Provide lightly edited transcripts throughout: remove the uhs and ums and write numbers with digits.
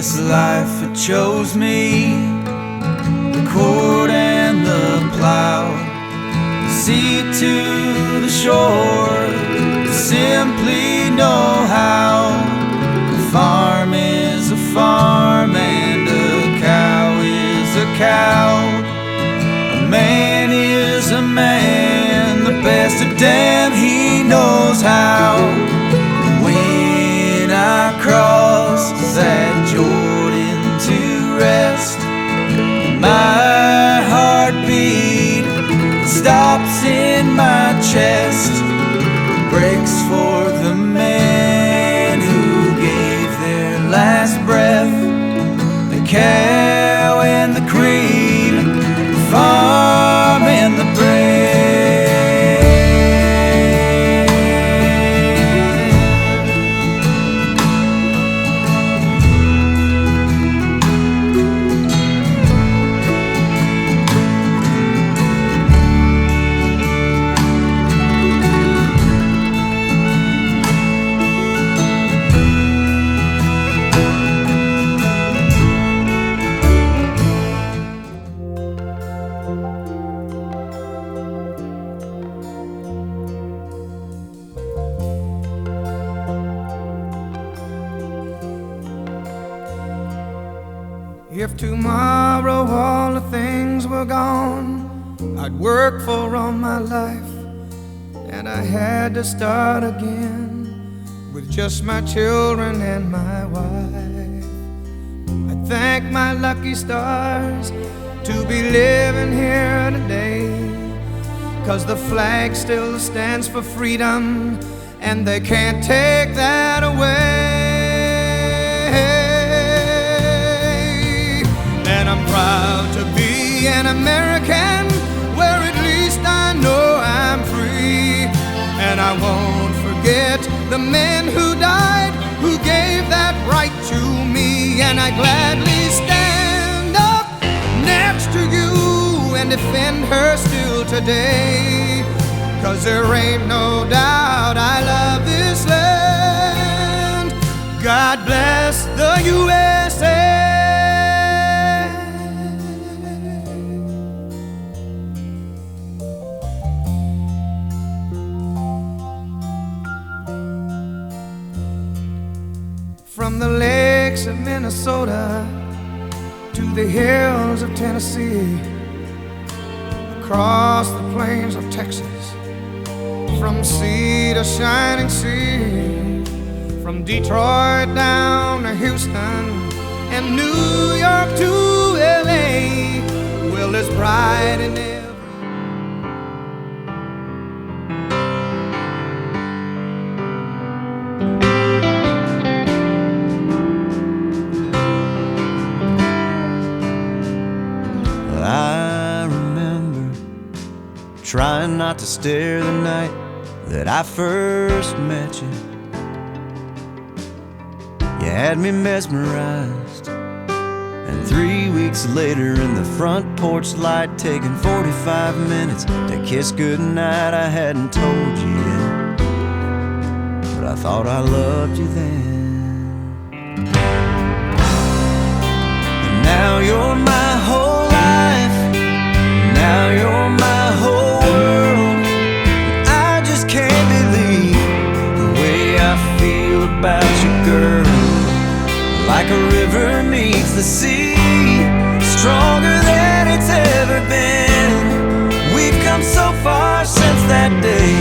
this life, it chose me, the cord and the plow, the sea to the shore, to simply know how a farm is a farm and a cow is a cow. A man is a man, the best of damn he knows how. When I cross that Jordan to rest, my heartbeat stops in my chest, breaks for the men who gave their last breath, the cow and the cream, the farm and the bread. If tomorrow all the things were gone I'd worked for all my life, and I had to start again with just my children and my wife, I thank my lucky stars to be living here today, 'cause the flag still stands for freedom and they can't take that away. And I'm proud to be an American, where at least I know I'm free. And I won't forget the men who died, who gave that right to me. And I gladly stand up next to you and defend her still today, 'cause there ain't no doubt I love this land. God bless the USA. From the lakes of Minnesota to the hills of Tennessee, across the plains of Texas, from sea to shining sea, from Detroit down to Houston and New York to LA, well, it's bright in every. I remember trying not to stare the night that I first met you. You had me mesmerized, and 3 weeks later in the front porch light, taking 45 minutes to kiss goodnight, I hadn't told you yet, but I thought I loved you then. And now you're my whole life, now you're my whole world. I just can't believe the way I feel about you, girl. Like a river meets the sea, stronger than it's ever been. We've come so far since that day,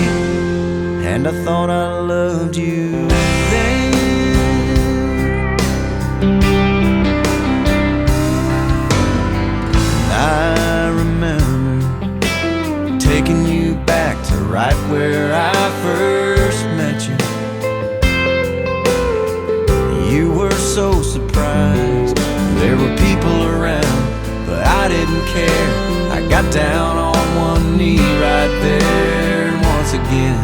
and I thought I loved you then. I remember taking you back to right where I first met you. You were so surprised, there were people around, but I didn't care. I got down on one knee right there, and once again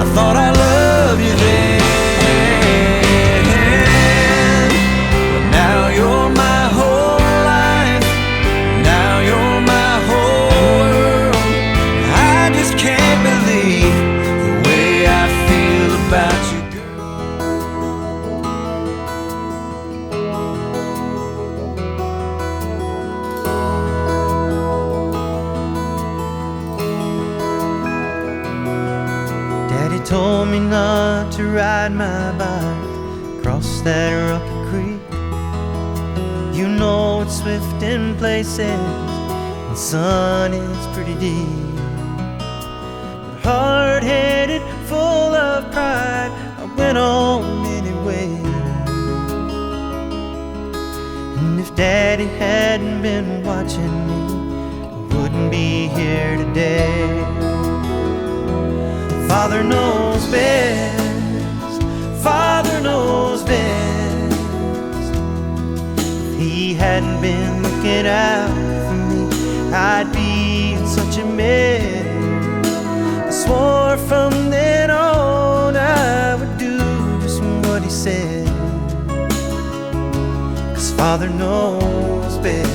I thought I loved you then. But now you're my whole life, now you're my whole world. I just can't believe the way I feel about you, girl. told me not to ride my bike across that rocky creek. You know it's swift in places, and sun is pretty deep. But hard-headed, full of pride, I went on anyway. And if Daddy hadn't been watching me, I wouldn't be here today. Father knows best, Father knows best. If he hadn't been looking out for me, I'd be in such a mess. I swore from then on I would do just what he said, 'cause Father knows best.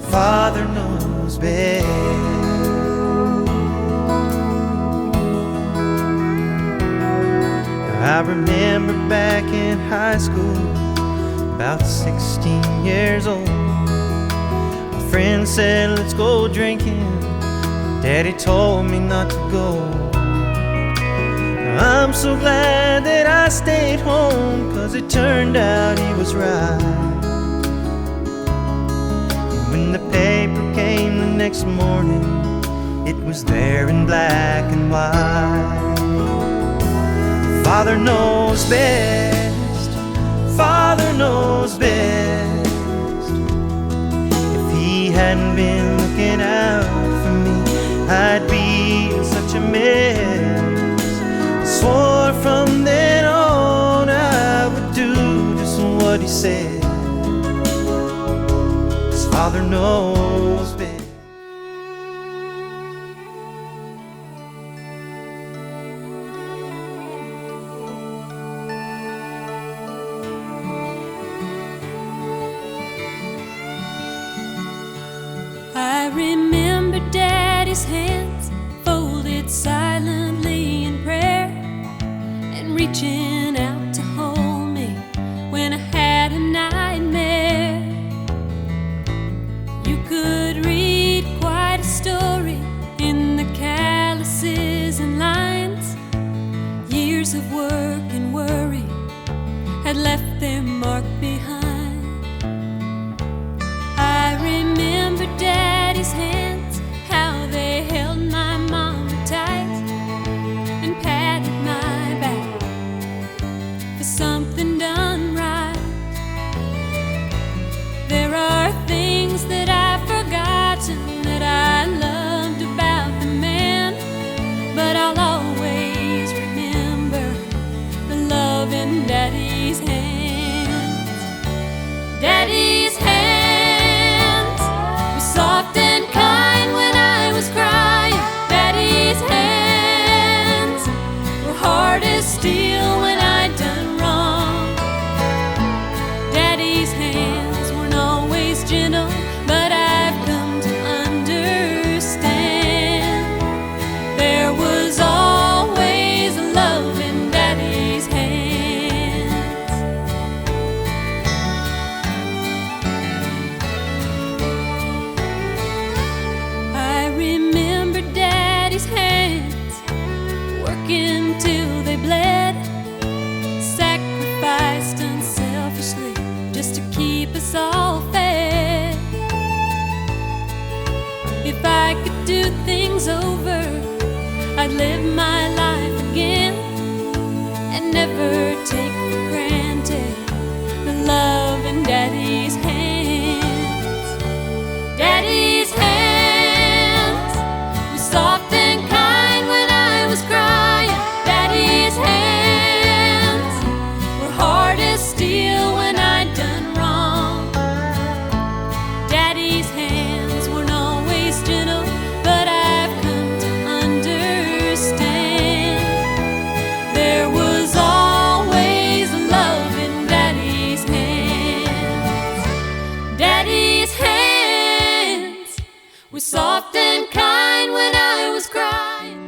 Father knows best. I remember back in high school, about 16 years old, my friend said, let's go drinking. Daddy told me not to go. Now, I'm so glad that I stayed home, 'cause it turned out he was right. And when the paper came the next morning, it was there in black and white. Father knows best, Father knows best. If he hadn't been looking out for me, I'd be in such a mess. I swore from then on I would do just what he said, 'cause Father knows best. I remember Daddy's hands folded silently in prayer, and reaching out to hold me when I had a nightmare. You could read quite a story in the calluses and lines. Years of work and worry had left their mark behind. I remember Daddy's hands, how they held my mama tight and patted my back for something done right. There are things that I've forgotten that I loved about the man, but I'll always remember the love in Daddy's hands. Daddy's hands were soft and kind when I was crying. Daddy's hands were hard as steel when I'd done wrong. Daddy's hands weren't always gentle, but I've come to understand there was always love in Daddy's hands. I remember Daddy's hands working till they bled, sacrificed unselfishly just to keep us all fed. If I could do things over, I'd live my life again and never take for granted the love in Daddy's hands. Daddy's hands were soft and kind when I was crying. Daddy's hands were hard as steel when I'd done wrong. Daddy's hands weren't always gentle, but I've come to understand there was always love in Daddy's hands. Daddy's hands were soft and kind when I was crying.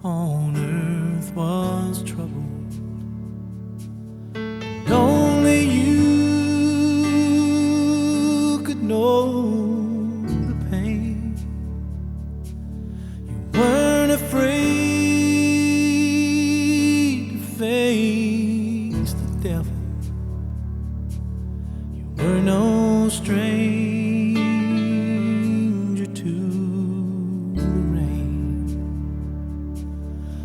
on earth was troubled, and only you could know the pain. You weren't afraid to face the devil. You were no stranger to the rain.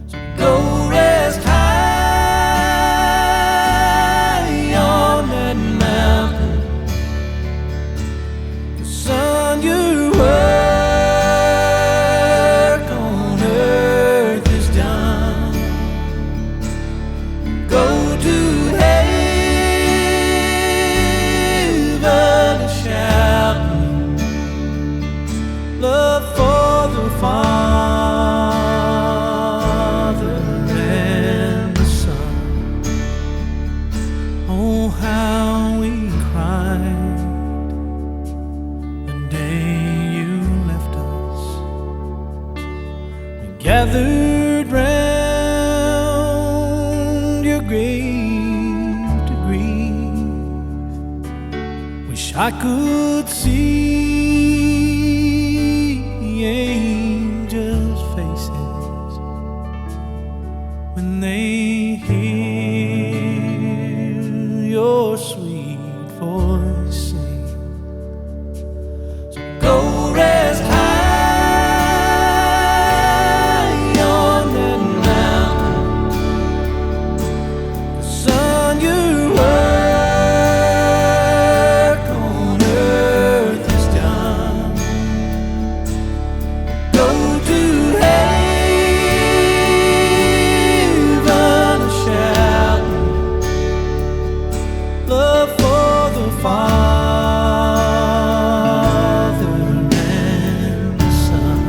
So go rest high on that mountain. The sun, your work on earth is done. Go to heaven a shouting love for the Father and the Son. Oh, how we cried the day you left us. We gathered round your grave to grieve. Wish I could see angels' faces when they hear your sweet voice sing. So go rest high on that mountain. The sun, your work on earth is done. Go to heaven a shouting love for the Father and the Son.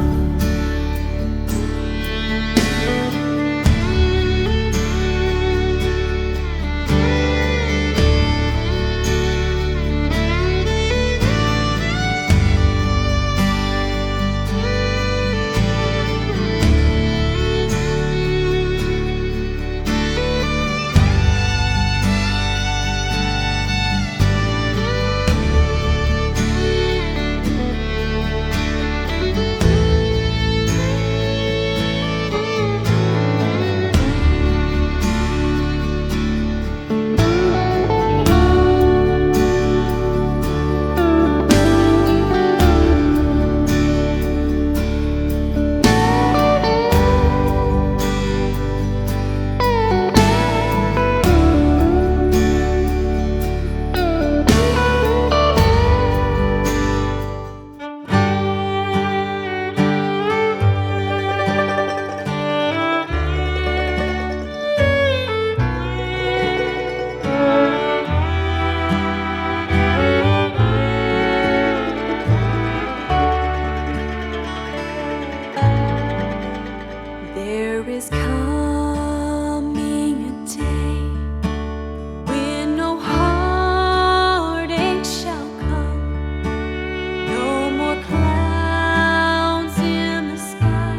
There is coming a day when no heartache shall come, no more clouds in the sky,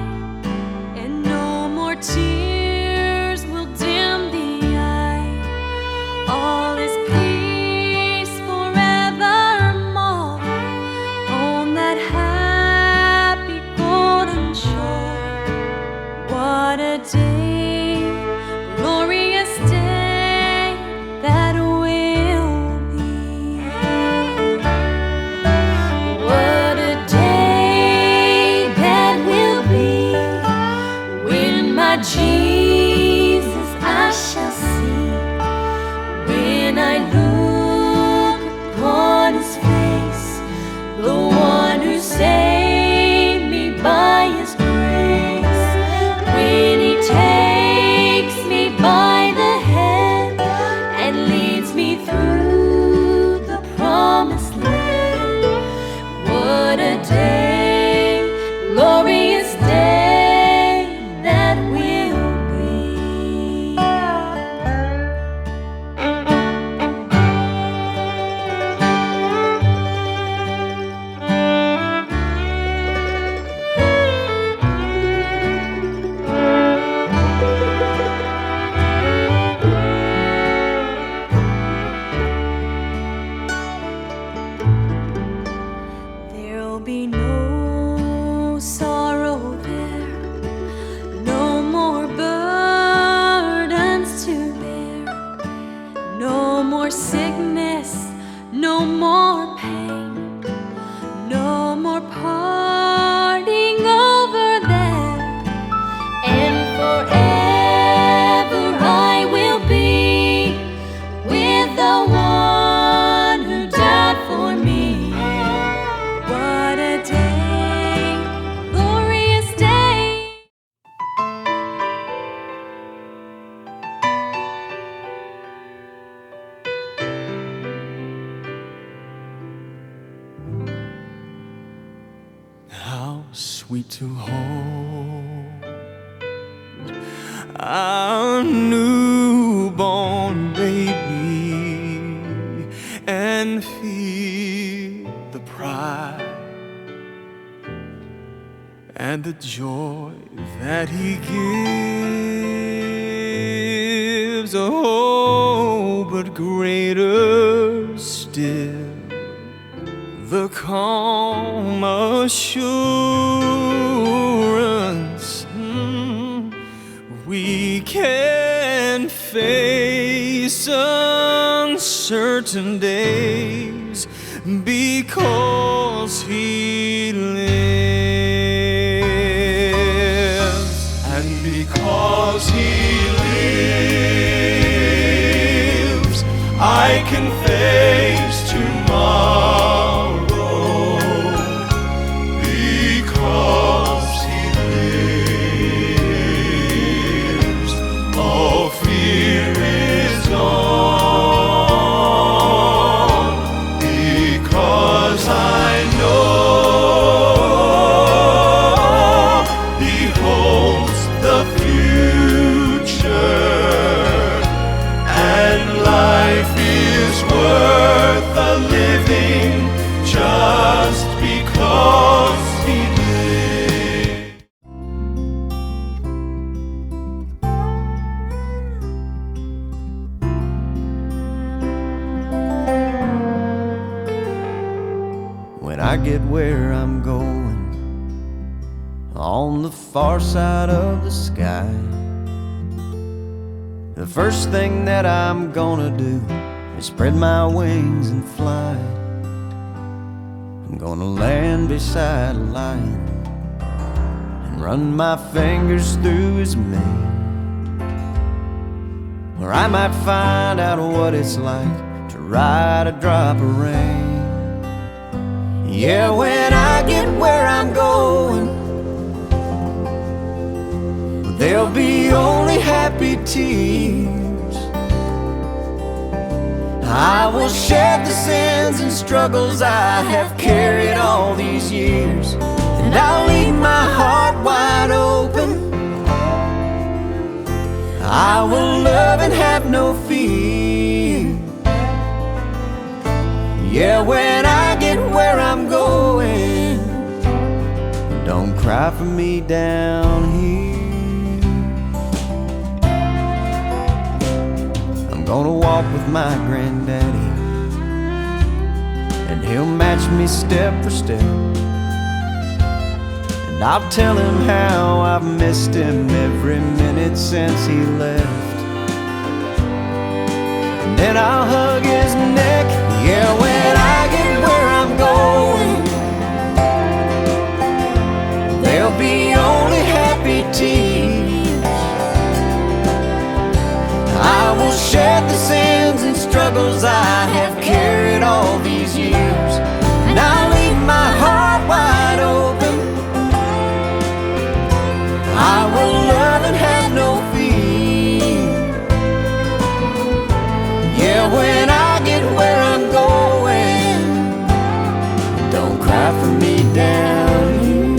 and no more tears will dim the eye. All is peace forevermore on that happy golden shore. What a day, glorious day that will be. What a day that will be when my Jesus I shall see. When I look upon his face, the one who saved me by his grace. When he takes me by the hand and leads me through the promised land. What a day, glorious day that will sweet to hold our newborn baby and feel the pride and the joy that he gives. Oh, but greater still, the calm assurance we can face uncertain days because he lives. And because he lives, I can face tomorrow. Because he lives, all fear is gone. Because I know he holds the future, and life is worth the living just because he lives. When I get where I'm going, on the far side of the sky, the first thing that I'm gonna do is spread my wings and fly. I'm gonna land beside a lion and run my fingers through his mane. Or I might find out what it's like to ride a drop of rain. Yeah, when I get where I'm going, there'll be only happy tears. I will shed the sins and struggles I have carried all these years, and I'll leave my heart wide open. I will love and have no fear. Yeah, when I get where I'm going, don't cry for me down here. I'm gonna walk with my granddaddy, and he'll match me step for step. And I'll tell him how I've missed him every minute since he left. And then I'll hug his neck. Yeah, when I get where I'm going, there'll be only happy tears. I will shed the sins and struggles I have carried all these years, and I'll leave my heart wide open. I will love and have no fear. Yeah, when I get where I'm going, don't cry for me down here.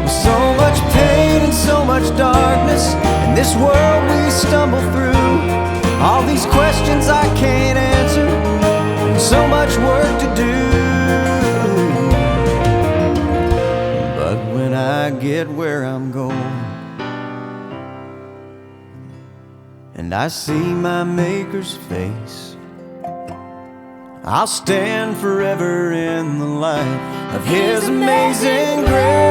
So much pain and so much darkness in this world we stumble through. All these questions I can't answer, and so much work to do. But when I get where I'm going, and I see my Maker's face, I'll stand forever in the light of His amazing grace.